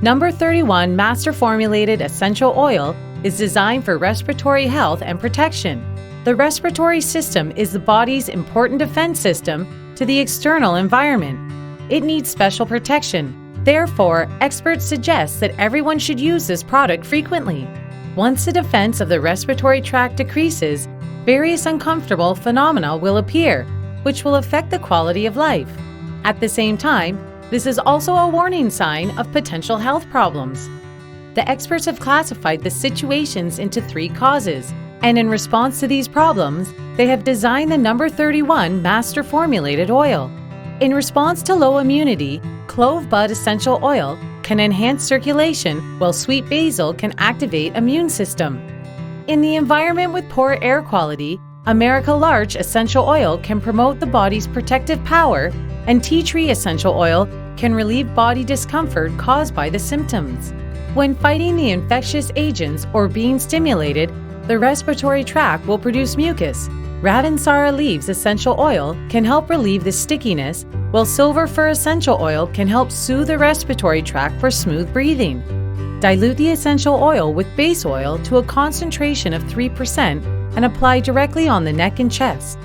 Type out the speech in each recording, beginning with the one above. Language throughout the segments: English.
Number 31 Master Formulated Essential Oil is designed for respiratory health and protection. The respiratory system is the body's important defense system to the external environment. It needs special protection. Therefore, experts suggest that everyone should use this product frequently. Once the defense of the respiratory tract decreases, various uncomfortable phenomena will appear, which will affect the quality of life. At the same time, this is also a warning sign of potential health problems. The experts have classified the situations into 3 causes, and in response to these problems, they have designed the number 31 Master Formulated Oil. In response to low immunity, clove bud essential oil can enhance circulation, while sweet basil can activate immune system. In the environment with poor air quality, America Larch essential oil can promote the body's protective power, and tea tree essential oil can relieve body discomfort caused by the symptoms. When fighting the infectious agents or being stimulated, the respiratory tract will produce mucus. Ravensara leaves essential oil can help relieve the stickiness, while silver fir essential oil can help soothe the respiratory tract for smooth breathing. Dilute the essential oil with base oil to a concentration of 3% and apply directly on the neck and chest.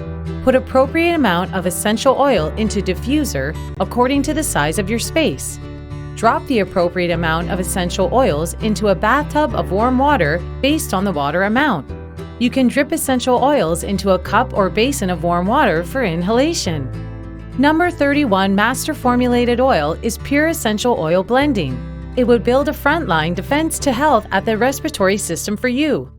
Put appropriate amount of essential oil into diffuser according to the size of your space. Drop the appropriate amount of essential oils into a bathtub of warm water based on the water amount. You can drip essential oils into a cup or basin of warm water for inhalation. Number 31 Master Formulated Oil is pure essential oil blending. It would build a frontline defense to health at the respiratory system for you.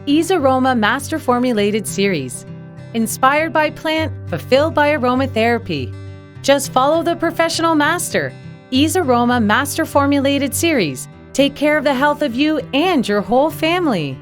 Ease Aroma Master Formulated Series. Inspired by plant, fulfilled by aromatherapy. Just follow the professional master. Ease Aroma Master Formulated Series. Take care of the health of you and your whole family.